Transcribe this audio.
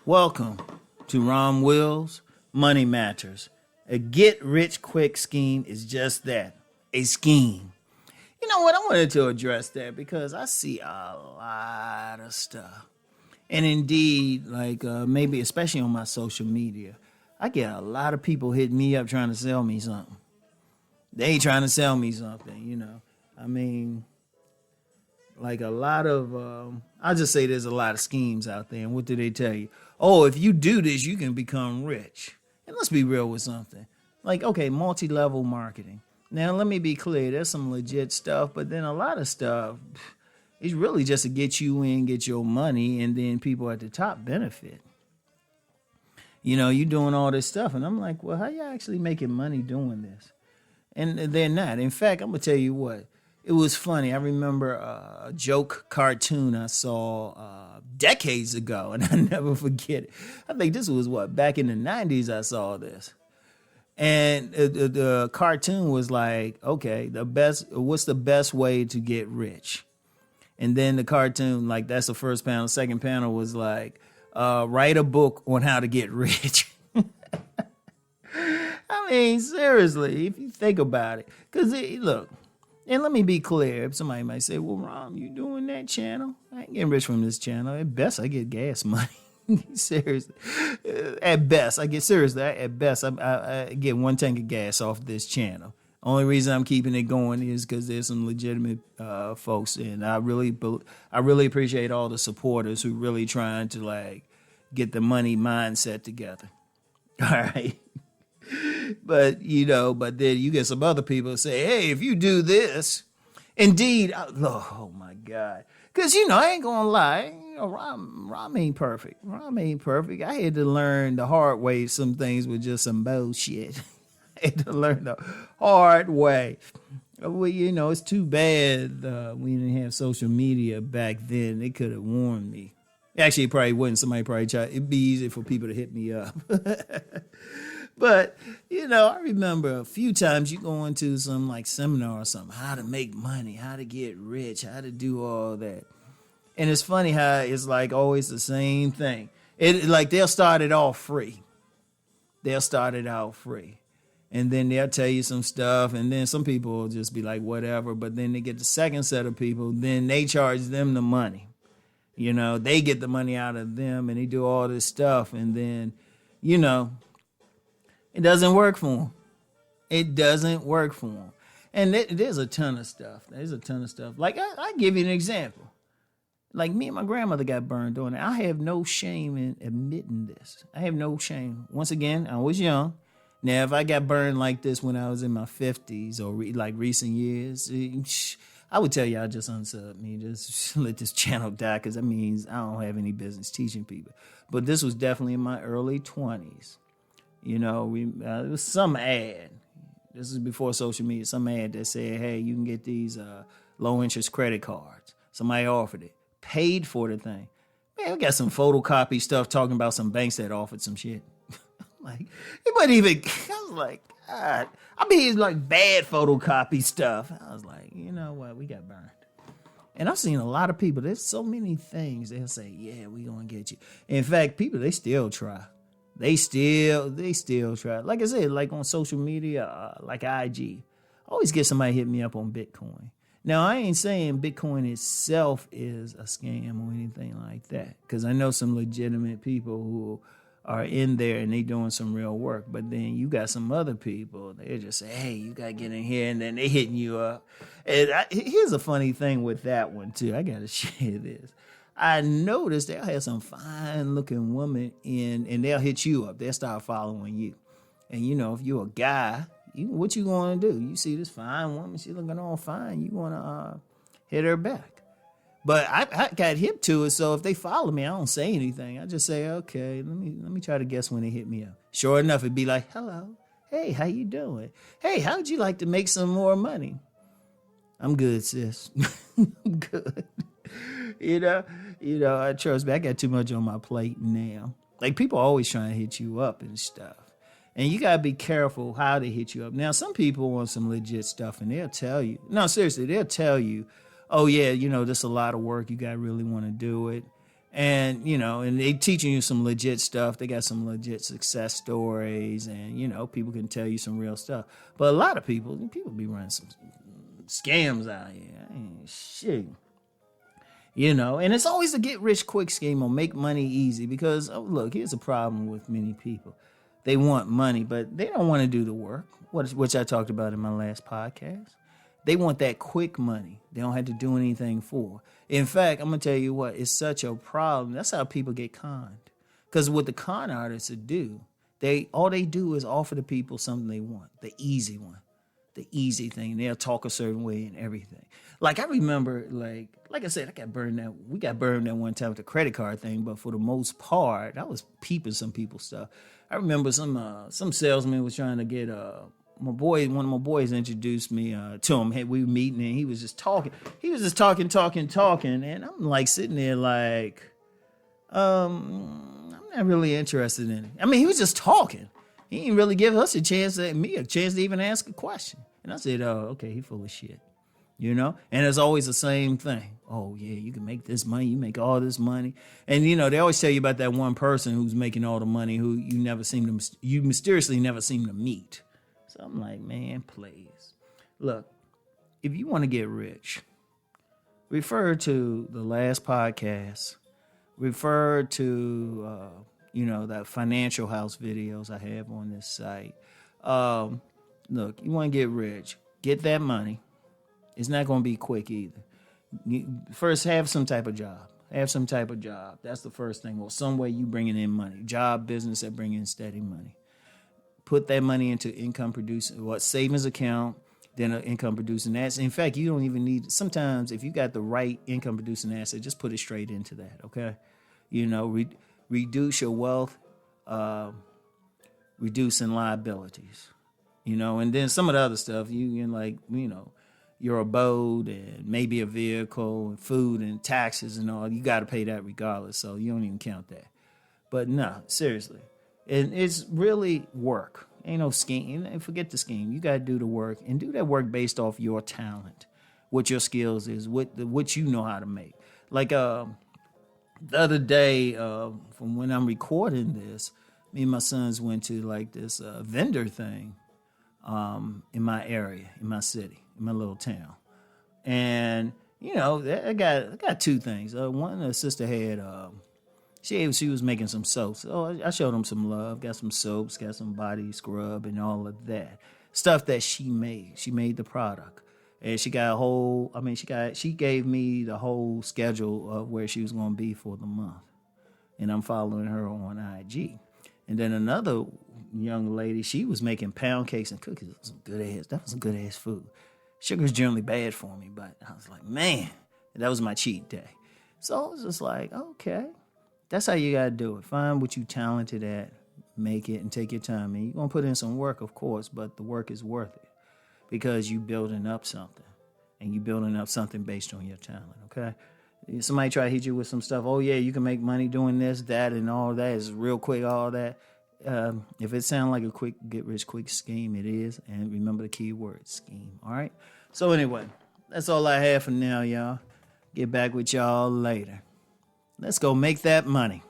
Welcome to Rom Wills Money Matters. A get-rich-quick scheme is just that, a scheme. You know what? I wanted to address that because I see a lot of stuff. And indeed, maybe especially on my social media, I get a lot of people hitting me up trying to sell me something. They trying to sell me something, you know. I mean, like a lot of, I'll just say there's a lot of schemes out there. And what do they tell you? Oh, if you do this, you can become rich. And let's be real with something. Like, okay, multi-level marketing. Now, let me be clear. There's some legit stuff, but then a lot of stuff, it's really just to get you in, get your money, and then people at the top benefit. You know, you doing all this stuff. And I'm like, well, how you actually making money doing this? And they're not. In fact, I'm going to tell you what. It was funny. I remember a joke cartoon I saw decades ago, and I never forget it. I think this was, back in the 90s I saw this. And the cartoon was like, okay, what's the best way to get rich? And then the cartoon, like, that's the first panel. The second panel was like, write a book on how to get rich. I mean, seriously, if you think about it. Because, look, and let me be clear. If somebody might say, well, Rom, you doing that channel? I ain't getting rich from this channel. At best, I get gas money. Seriously. At best, I get get 1 tank of gas off this channel. Only reason I'm keeping it going is because there's some legitimate folks, and I really appreciate all the supporters who really trying to like get the money mindset together. All right. But then you get some other people say, hey, if you do this, indeed, oh my God. Because, I ain't going to lie, Rom ain't perfect. Rom ain't perfect. I had to learn the hard way some things were just some bullshit. I had to learn the hard way. Well, it's too bad we didn't have social media back then. They could have warned me. Actually, it probably wouldn't. Somebody probably tried. It'd be easy for people to hit me up. But, I remember a few times you go into some like seminar or something, how to make money, how to get rich, how to do all that. And it's funny how it's like always the same thing. They'll start it off free. And then they'll tell you some stuff. And then some people will just be like, whatever. But then they get the second set of people. Then they charge them the money. They get the money out of them and they do all this stuff. And then, it doesn't work for them. And there's a ton of stuff. Like, I give you an example. Like, me and my grandmother got burned doing it. I have no shame in admitting this. I have no shame. Once again, I was young. Now, if I got burned like this when I was in my 50s or recent years, I would tell y'all just unsub me. Just let this channel die because that means I don't have any business teaching people. But this was definitely in my early 20s. It was some ad. This is before social media. Some ad that said, hey, you can get these low-interest credit cards. Somebody offered it. Paid for the thing. Man, we got some photocopy stuff talking about some banks that offered some shit. Like, it wasn't even, I was like, God. I mean, it's like bad photocopy stuff. I was like, you know what? We got burned. And I've seen a lot of people, there's so many things they'll say, yeah, we gonna get you. In fact, people, they still try. They still try. Like I said, like on social media, like IG, I always get somebody hit me up on Bitcoin. Now, I ain't saying Bitcoin itself is a scam or anything like that, because I know some legitimate people who are in there and they doing some real work. But then you got some other people, they just say, hey, you got to get in here, and then they hitting you up. And here's a funny thing with that one, too. I got to share this. I noticed they'll have some fine-looking woman in, and they'll hit you up. They'll start following you. And, if you're a guy, what you going to do? You see this fine woman, she looking all fine. You want to hit her back. But I got hip to it, so if they follow me, I don't say anything. I just say, okay, let me try to guess when they hit me up. Sure enough, it'd be like, hello. Hey, how you doing? Hey, how would you like to make some more money? I'm good, sis. I'm good. I trust me. I got too much on my plate now. Like, people always trying to hit you up and stuff. And you got to be careful how they hit you up. Now, some people want some legit stuff, and they'll tell you. No, seriously, they'll tell you, oh, yeah, this is a lot of work. You got to really want to do it. And, and they teaching you some legit stuff. They got some legit success stories, and, people can tell you some real stuff. But a lot of people be running some scams out here. Shit. And it's always a get rich quick scheme or make money easy because, look, here's a problem with many people. They want money, but they don't want to do the work, which I talked about in my last podcast. They want that quick money. They don't have to do anything for. In fact, I'm going to tell you what, it's such a problem. That's how people get conned. Because what the con artists do, all they do is offer the people something they want, the easy one, the easy thing. They'll talk a certain way and everything. Like I remember, like I said, we got burned that one time with the credit card thing, but for the most part, I was peeping some people's stuff. I remember some salesman was trying to get one of my boys introduced me to him. Hey, we were meeting and he was just talking. He was just talking, and I'm like sitting there like, I'm not really interested in it. I mean, he was just talking. He didn't really give us a chance to even ask a question. And I said, oh, okay, he full of shit. And it's always the same thing. Oh, yeah, you can make this money. You make all this money. And, they always tell you about that one person who's making all the money who you mysteriously never seem to meet. So I'm like, man, please. Look, if you want to get rich, refer to the last podcast. Refer to, that financial house videos I have on this site. Look, you want to get rich. Get that money. It's not going to be quick either. First, have some type of job. That's the first thing. Or some way you bringing in money. Job, business that bring in steady money. Put that money into income producing, savings account, then an income producing asset. In fact, you don't even need, sometimes if you got the right income producing asset, just put it straight into that, okay? Reduce your wealth, reducing liabilities, and then some of the other stuff, your abode and maybe a vehicle and food and taxes and all, you got to pay that regardless, so you don't even count that. But no, seriously. And it's really work. Ain't no scheme. Forget the scheme. You got to do the work and do that work based off your talent, what your skills is, what you know how to make. Like the other day, from when I'm recording this, me and my sons went to like this vendor thing in my area, in my city, in my little town. And, I got two things. One, the sister had... She was making some soaps. So I showed them some love. Got some soaps, got some body scrub and all of that. Stuff that she made. She made the product. And she gave me the whole schedule of where she was going to be for the month. And I'm following her on IG. And then another young lady, she was making pound cakes and cookies. That was some good ass food. Sugar's generally bad for me, but I was like, man, that was my cheat day. So I was just like, okay. That's how you got to do it. Find what you talented at, make it, and take your time. And you're going to put in some work, of course, but the work is worth it because you building up something. And you building up something based on your talent, okay? Somebody try to hit you with some stuff. Oh, yeah, you can make money doing this, that, and all that. It's real quick, all that. If it sounds like a quick get-rich-quick scheme, it is. And remember the key word, scheme, all right? So anyway, that's all I have for now, y'all. Get back with y'all later. Let's go make that money.